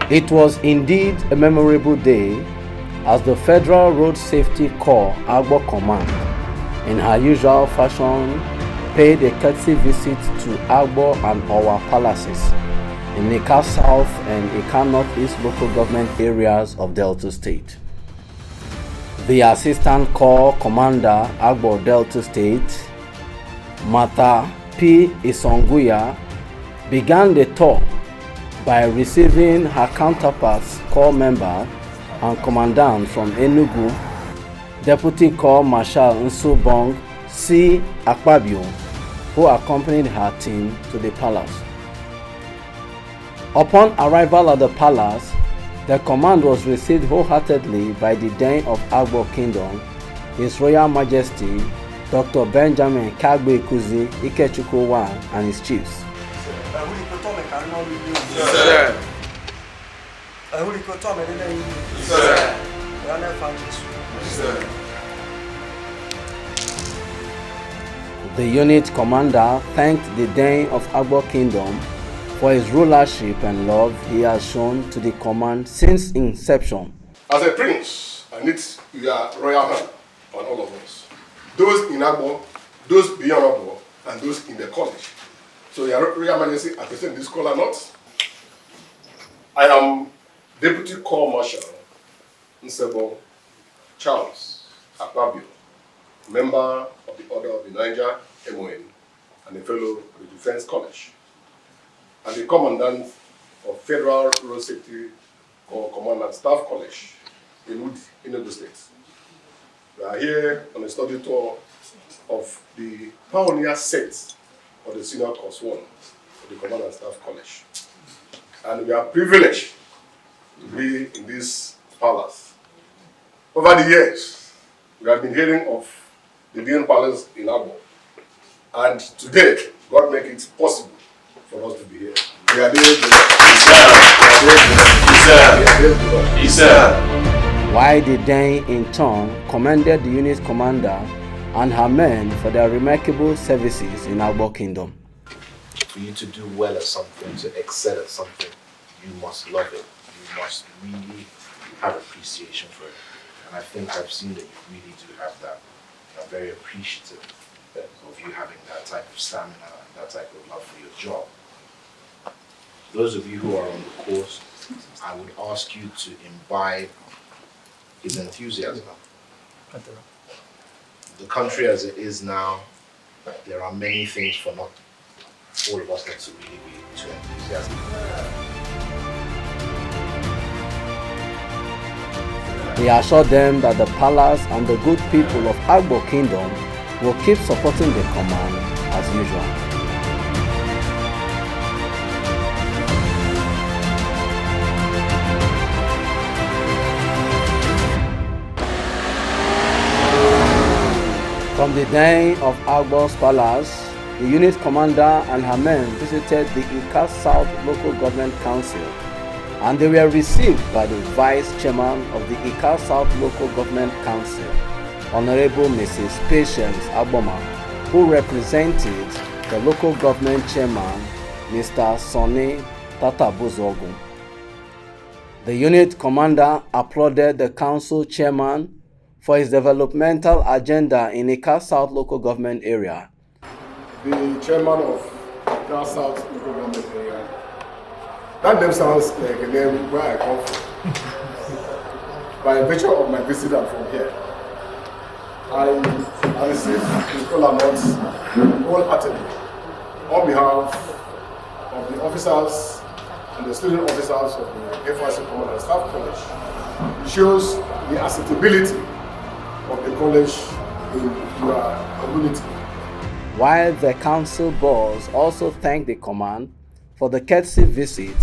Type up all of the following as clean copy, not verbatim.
It was indeed a memorable day as the Federal Road Safety Corps Agbo Command, in her usual fashion, paid a courtesy visit to Agbo and Owa palaces in Ika South and Ika Northeast local government areas of Delta State. The Assistant Corps Commander Agbo Delta State, Martha P. Isonguya, began the tour by receiving her counterparts, Corps member and commandant from Enugu, Deputy Corps Marshal Nsubong C. Akpabio, who accompanied her team to the palace. Upon arrival at the palace, the command was received wholeheartedly by the Dane of Agbo Kingdom, His Royal Majesty Dr. Benjamin Kagbe Kuzi Ikechukwu I and his chiefs. The unit commander thanked the Dane of Agbo Kingdom for his rulership and love he has shown to the command since inception. As a prince, I need your royal hand on all of us. Those in Agbo, those beyond Agbo, and those in the college. So your Royal Majesty, I present this call or not. I am Deputy Corps Marshal Nsebo Charles Akpabio, member of the Order of the Niger MON and a fellow of the Defense College, and the Commandant of Federal Road Safety Corps Command and Staff College in Enugu State. We are here on a study tour of the pioneer set of the Senior Course 1 of the Command and Staff College. And we are privileged to be in this palace. Over the years, we have been hearing of the Dean Palace in Agbo. And today, God make it possible for us to be here. We are there. While the Dane in turn commended the unit commander and her men for their remarkable services in Agbo Kingdom. For you to do well at something, to excel at something, you must love it. You must really have appreciation for it. And I think I've seen that you really do have that. I'm very appreciative of you having that type of stamina, that type of love for your job. Those of you who are on the course, I would ask you to imbibe his enthusiasm. The country as it is now, there are many things for not all of us not to really be too enthusiastic. He assured them that the palace and the good people of Agbo Kingdom will keep supporting the command as usual. From the Dane of Agbo's palace, the unit commander and her men visited the Ika South Local Government Council, and they were received by the Vice Chairman of the Ika South Local Government Council, Honorable Mrs. Patience Agboma, who represented the local government chairman, Mr. Sonny Tatabuzogu. The unit commander applauded the council chairman for his developmental agenda in Ika South Local Government area. The chairman of Ika South Local Government area. That name sounds like a name where I come from. By virtue of my visit, I'm from here. I received the kola nuts wholeheartedly on behalf of the officers and the student officers of the FRC Command and Staff College. It shows the acceptability of the college in your community. While the council boss also thanked the command for the courtesy visit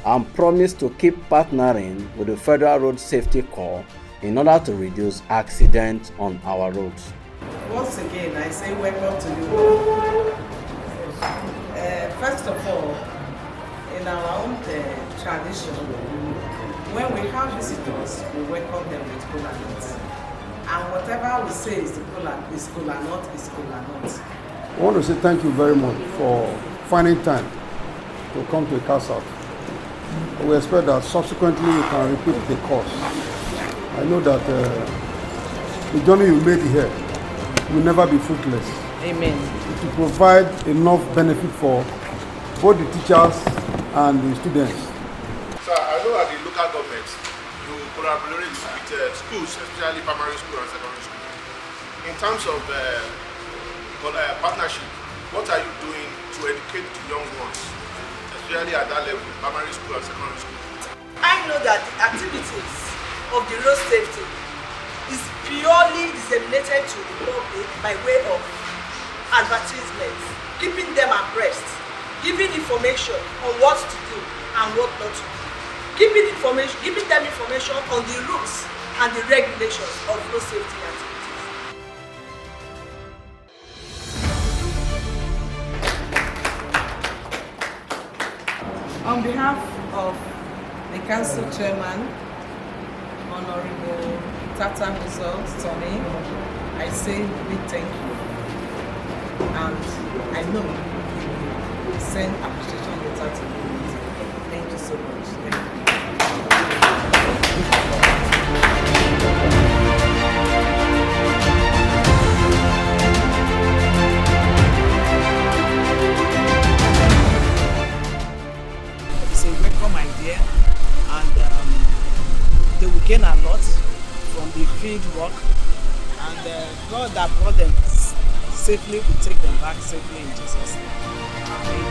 and promised to keep partnering with the Federal Road Safety Corps in order to reduce accidents on our roads. Once again, I say welcome to the world. First of all, in our own tradition, when we have visitors, we welcome them with kola nuts. And whatever we say is kola nut, is kola nut. I want to say thank you very much for finding time to come to Ika South. We expect that subsequently you can repeat the course. I know that the journey you made here will never be fruitless. Amen. It will provide enough benefit for both the teachers and the students. So I know at the local government, you collaborate with schools, especially primary school and secondary school. In terms of partnership, what are you doing to educate the young ones, especially at that level, primary school and secondary school? I know that the activities of the road safety is purely disseminated to the public by way of advertisements, keeping them abreast, giving information on what to do and what not to do, giving them information on the rules and the regulations of road safety activities. On behalf of the council chairman, Honorable Tata Tony, I say big thank you. And I know you will send appreciation letter to me. Thank you so much. Thank you. It's a welcome idea, and they will gain a lot from the field work, and God that brought them safely will take them back safely in Jesus' name. Amen.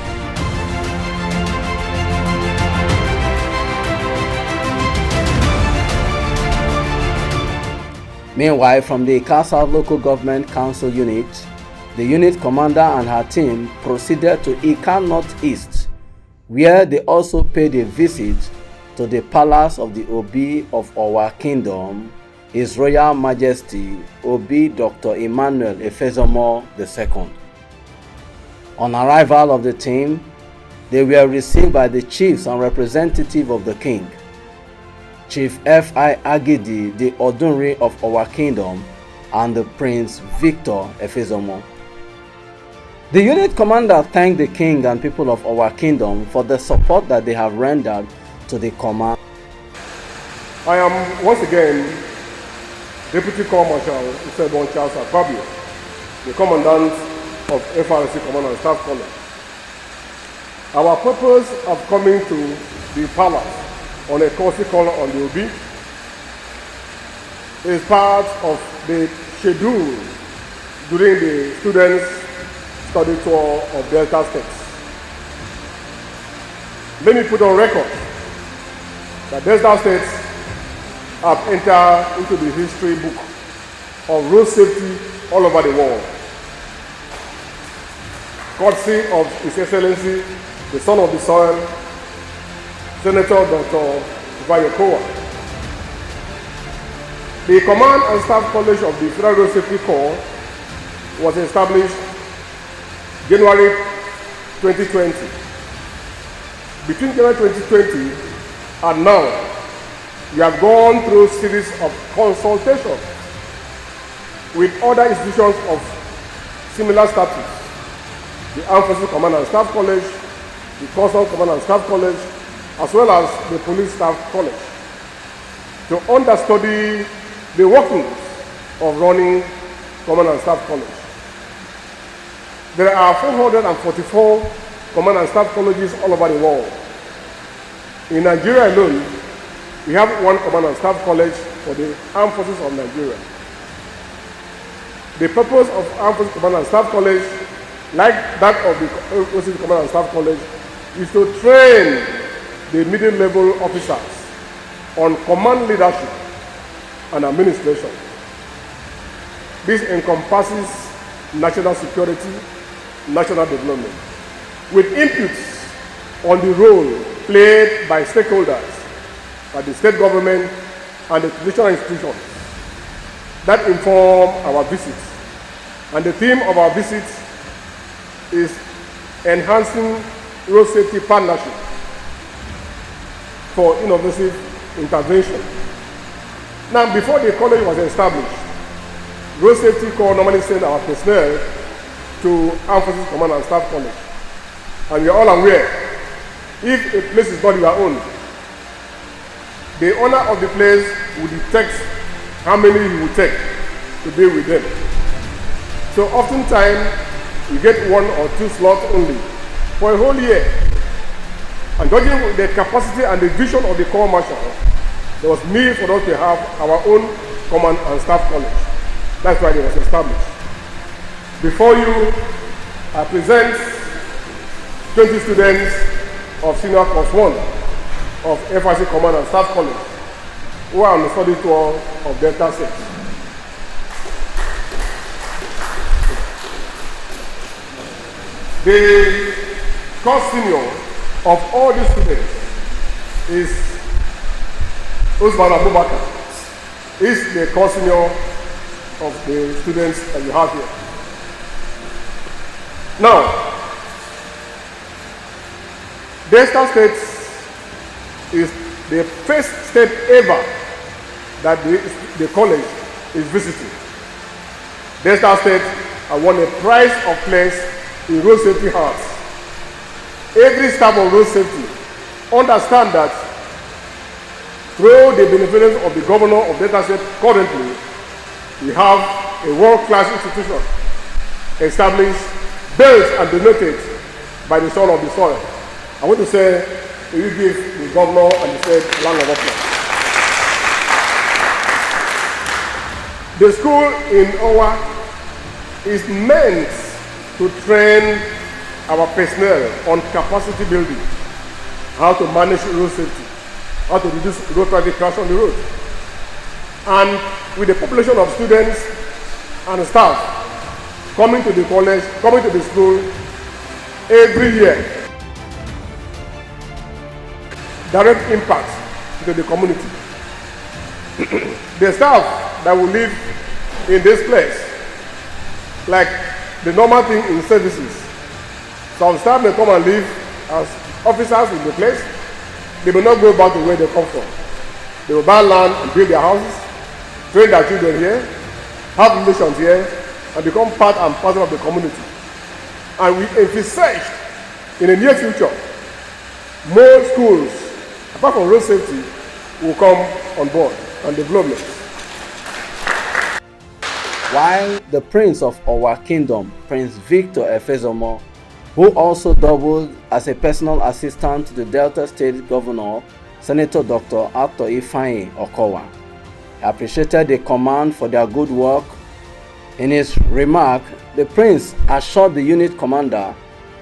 Meanwhile, from the Ika South Local Government Council unit, the unit commander and her team proceeded to Ika Northeast, where they also paid a visit to the palace of the Obi of our kingdom, His Royal Majesty Obi Dr. Emmanuel Efezomo II. On arrival of the team, they were received by the chiefs and representative of the king, Chief F.I. Agidi, the Odunri of our kingdom, and the Prince Victor Efezomo. The unit commander thanked the king and people of our kingdom for the support that they have rendered to the command. I am once again Deputy Corps Marshal Isebon Charles Akpabio, the Commandant of FRC Command and Staff College. Our purpose of coming to the palace on a courtesy call on the Obi is part of the schedule during the students' study tour of Delta States. Let me put on record that Delta States have entered into the history book of road safety all over the world. Courtesy of His Excellency, the son of the soil, Senator Dr. Vayokoa. The Command and Staff College of the Federal Road Safety Corps was established January 2020. Between January 2020 and now, we have gone through a series of consultations with other institutions of similar status, the Armed Forces Command and Staff College, the Customs Command and Staff College, as well as the Police Staff College, to understudy the workings of running Command and Staff College. There are 444 Command and Staff colleges all over the world. In Nigeria alone, we have one Command and Staff College for the Armed Forces of Nigeria. The purpose of Armed Forces Command and Staff College, like that of the Overseas Command and Staff College, is to train the middle-level officers on command leadership and administration. This encompasses national security, national development, with inputs on the role played by stakeholders, by the state government and the traditional institutions that inform our visits. And the theme of our visits is enhancing road safety partnership for innovative intervention. Now, before the college was established, Road Safety Corps normally send our personnel to Armed Forces Command and Staff College. And we are all aware, if a place is not your own, the owner of the place will detect how many you will take to be with them. So oftentimes, you get 1 or 2 slots only for a whole year. And judging the capacity and the vision of the Corps Marshal, there was need for us to have our own command and staff college. That's why it was established. Before you, I present 20 students of Senior Course 1 of FIC Command and Staff College who are on the study tour of Delta 6. The course senior of all the students is Usman Abubakar. Is the course senior of the students that you have here. Now, Delta State is the first state ever that the college is visiting. Delta State won a prize of place in road safety hearts. Every staff of road safety understand that through the benevolence of the governor of Delta State currently, we have a world-class institution established, built and donated by the son of the soil. I want to say, will you give the governor and the state a round of applause? The school in Owa is meant to train our personnel on capacity building, how to manage road safety, how to reduce road traffic crash on the road. And with the population of students and staff coming to the college, coming to the school every year, direct impact to the community. The staff that will live in this place, like the normal thing in services, some staff may come and live as officers in the place. They will not go back to where they come from. They will buy land and build their houses, train their children here, have relations here, and become part and parcel of the community. And we envisage in the near future, more schools, apart from road safety, will come on board and development. While the Prince of Owa Kingdom, Prince Victor Efezomo, who also doubled as a personal assistant to the Delta State Governor, Senator Dr. Ato Ifeanyi Okowa, appreciated the command for their good work. In his remark, the Prince assured the unit commander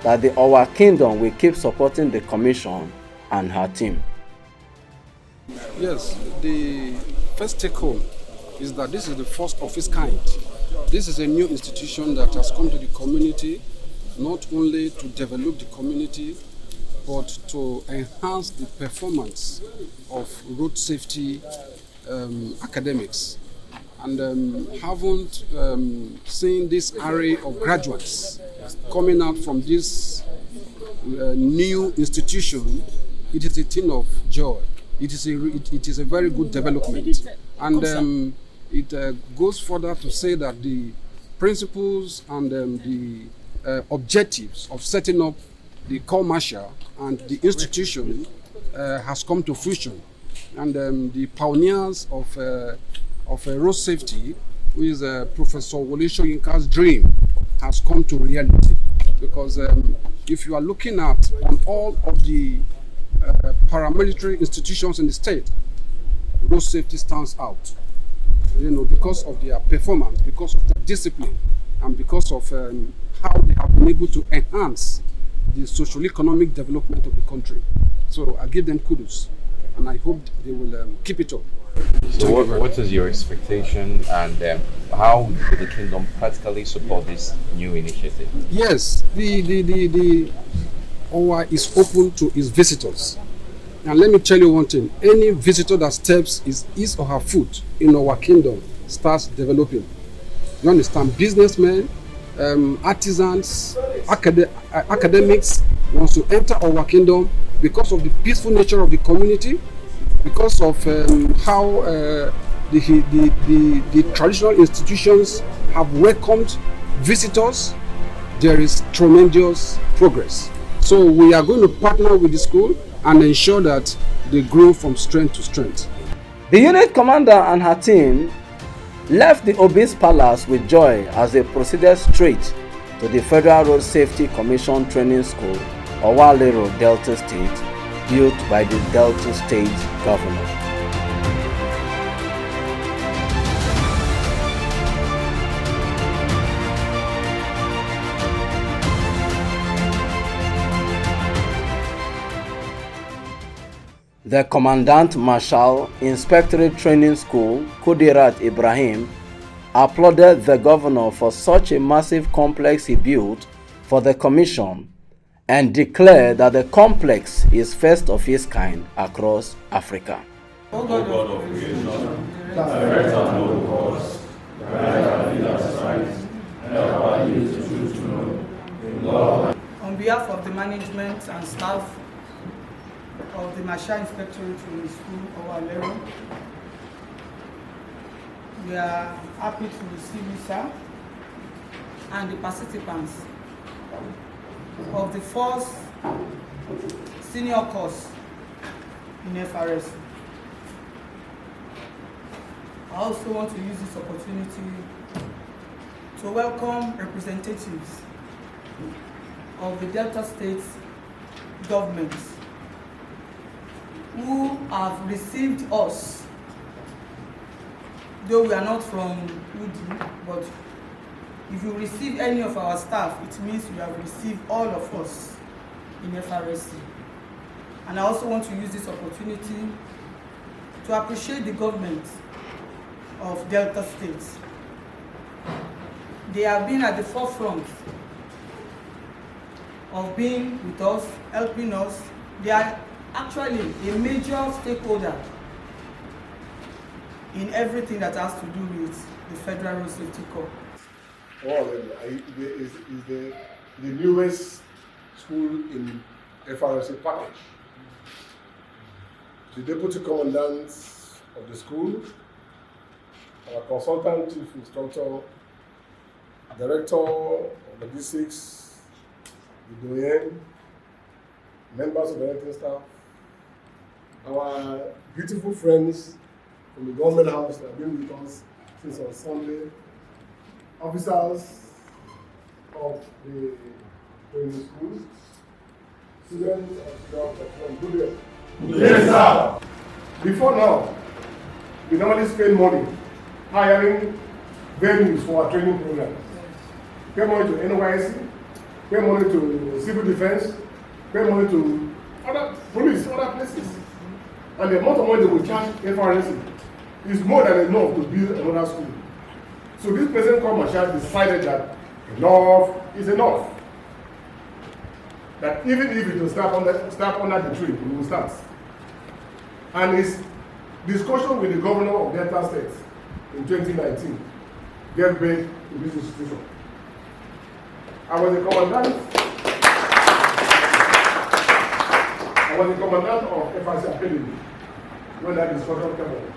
that the Owa Kingdom will keep supporting the commission and her team. Yes, the first take home is that this is the first of its kind. This is a new institution that has come to the community, not only to develop the community, but to enhance the performance of road safety academics. And haven't seen this array of graduates coming out from this new institution, it is a thing of joy. It is a very good development. And it goes further to say that the principles and the objectives of setting up the Corps Marshal and the institution has come to fruition. And the pioneers of road safety, who is Professor Wole Soyinka's dream, has come to reality. Because if you are looking at on all of the paramilitary institutions in the state, road safety stands out. You know, because of their performance, because of their discipline, and because of how they have been able to enhance the social-economic development of the country. So I give them kudos, and I hope they will keep it up. So what is your expectation, and how will the kingdom practically support this new initiative? Yes, the OWA is open to its visitors. And let me tell you one thing, any visitor that steps his or her foot in our kingdom starts developing. You understand? Businessmen, artisans, academics wants to enter our kingdom because of the peaceful nature of the community, because of how the traditional institutions have welcomed visitors. There is tremendous progress. So we are going to partner with the school and ensure that they grow from strength to strength. The unit commander and her team left the Obi's Palace with joy as they proceeded straight to the Federal Road Safety Commission Training School, Owale Road, Delta State, built by the Delta State Governor. The Commandant Marshal Inspectorate Training School, Kudirat Ibrahim, applauded the governor for such a massive complex he built for the commission and declared that the complex is first of its kind across Africa. O God of creation, direct our noble cause, guide our leaders right, help our youth to choose to know in love. On behalf of the management and staff of the Marshal Inspectorate Training School, Owale, we are happy to receive you, sir, and the participants of the first senior course in FRS. I also want to use this opportunity to welcome representatives of the Delta State government who have received us, though we are not from Udi, but if you receive any of our staff, it means you have received all of us in FRSC. And I also want to use this opportunity to appreciate the government of Delta State. They have been at the forefront of being with us, helping us. They are actually a major stakeholder in everything that has to do with the Federal Road Safety Corps. Well, is the newest school in FRSA package. The deputy commandant of the school, our consultant chief instructor, director of logistics, the doyen, members of the editing staff, our beautiful friends from the government house that have been with us since on Sunday, officers of the training schools, students of good day. Yes, sir. Before now, we normally spend money hiring venues for our training programs. Pay money to NYC, pay money to civil defense, pay money to other police, other places. And the amount of money they will charge FRSC is more than enough to build another school. So this present commercial decided that enough is enough. That even if it will start under the tree, we will start. And his discussion with the governor of Delta State in 2019 gave birth to this institution. I was the commandant of FRC Academy when that discussion came on.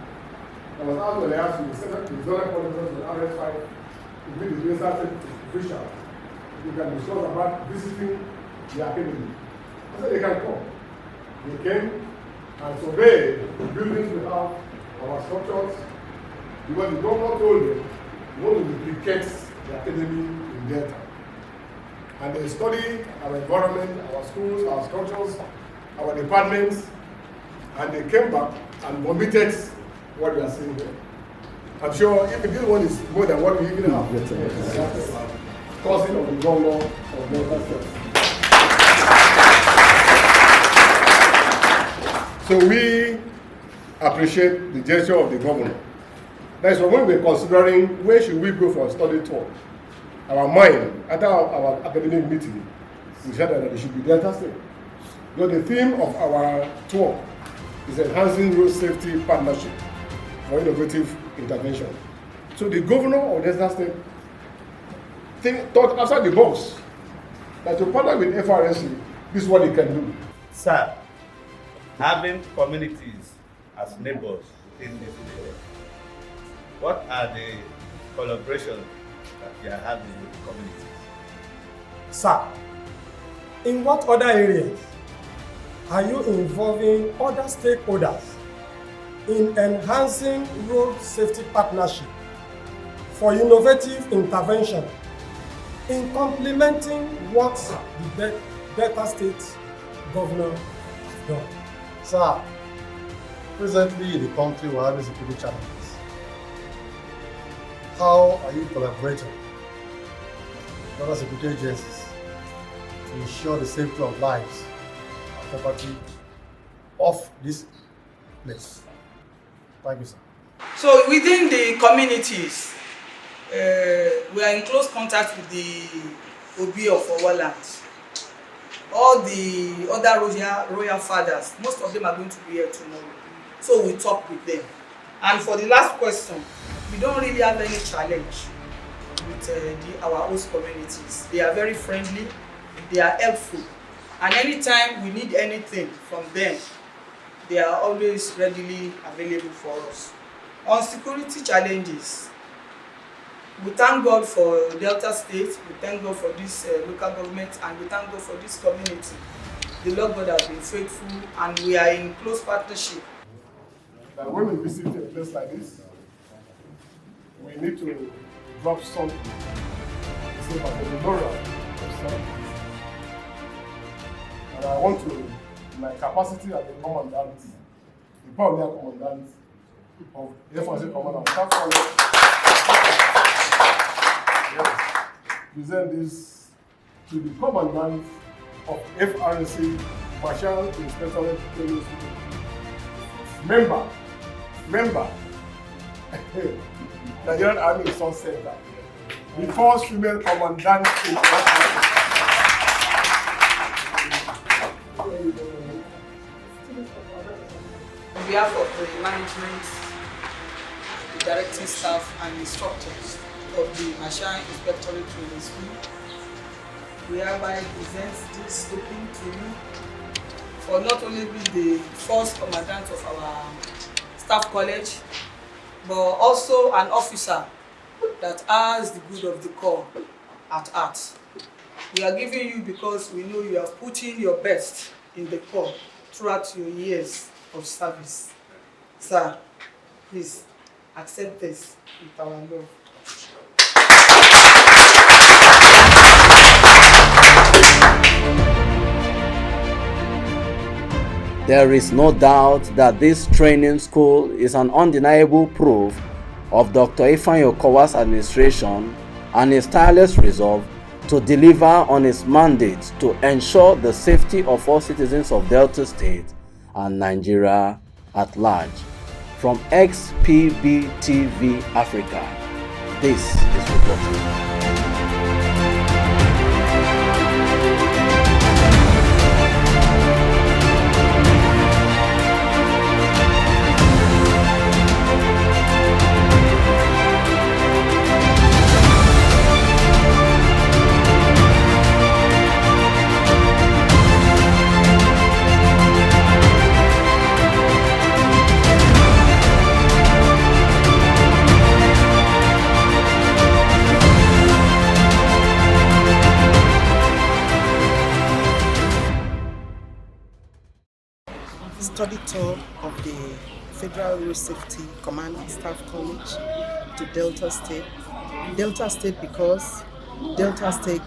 I was asked when I asked you, the zonal coordinators with RS5 to be the Delta State official. You can discuss about visiting the academy. I said they can come. They came and surveyed the buildings we have, our structures, because the governor told them we want to duplicate the academy in Delta. And they studied our environment, our schools, our structures, our departments, and they came back and vomited what we are seeing there. I'm sure even this one is more than what we even have. Cousin of the governor of Delta State. So we appreciate the gesture of the governor. That is why when we're considering where should we go for a study tour, our mind, after our academic meeting, we said that it should be Delta State. Because the theme of our tour is enhancing road safety partnership for innovative intervention. So the governor of Delta State thought outside the box that to partner with FRSC, this is what they can do. Sir, having communities as neighbors within this area, what are the collaborations that you are having with the communities? Sir, In what other areas are you involving other stakeholders in enhancing road safety partnership for innovative intervention in complementing what the Delta State Governor has done? Sir, presently the country will have security challenges. How are you collaborating with other security agencies to ensure the safety of lives and property of this place? Thank you, sir. So within the communities, we are in close contact with the Obi of our land. All the other royal fathers, most of them are going to be here tomorrow. So we talk with them. And for the last question, we don't really have any challenge with our host communities. They are very friendly, they are helpful. And anytime we need anything from them, they are always readily available for us. On security challenges, we thank God for Delta State, we thank God for this local government, and we thank God for this community. The Lord God has been faithful, and we are in close partnership. That when we visit a place like this, we need to drop something, say about the memorial of something. And I want to, in my capacity as the commandant, the Paulia commandant of the FRC Command and Staff College, present this to the commandant of FRC, Marshal Inspectorate Police. Member, Nigerian Army Resource Center, the first female commandant in Africa. On behalf of the management, the directing staff, and instructors of the Marshal Inspectorate Training School, we hereby present this token to you for not only being the first commandant of our staff college, but also an officer that has the good of the corps at heart. We are giving you because we know you have put in your best in the corps throughout your years of service. Sir, please accept this with our love. There is no doubt that this training school is an undeniable proof of Dr. Ifeanyi Okowa's administration and his tireless resolve to deliver on his mandate to ensure the safety of all citizens of Delta State and Nigeria at large. From XPB-TV Africa, this is reporting. Study tour of the Federal Road Safety Command and Staff College to Delta State. Delta State because Delta State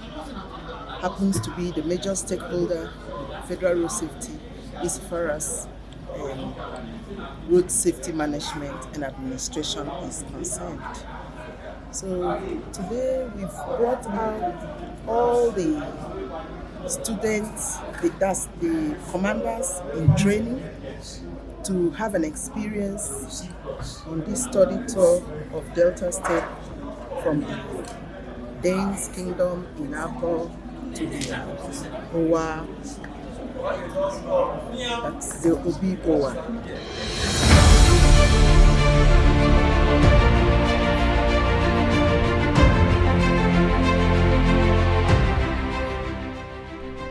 happens to be the major stakeholder in Federal Road Safety as far as road safety management and administration is concerned. So today we've brought out all the students, the commanders in training to have an experience on this study tour of Delta State from the Danes Kingdom in Akko to the Owa, that's the Obi Owa.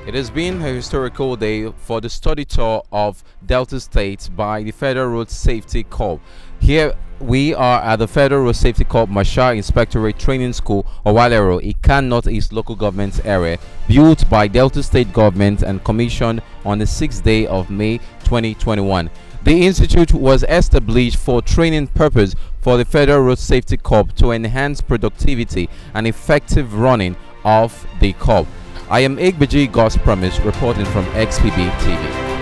It has been a historical day for the study tour of Delta State by the Federal Road Safety Corps. Here we are at the Federal Road Safety Corps Marshal Inspectorate Training School, Owalero, Ika Northeast Local Government Area, built by Delta State Government and commissioned on the 6th day of May 2021. The institute was established for training purpose for the Federal Road Safety Corps to enhance productivity and effective running of the corps. I am Igbeji God's Promise, reporting from XPB TV.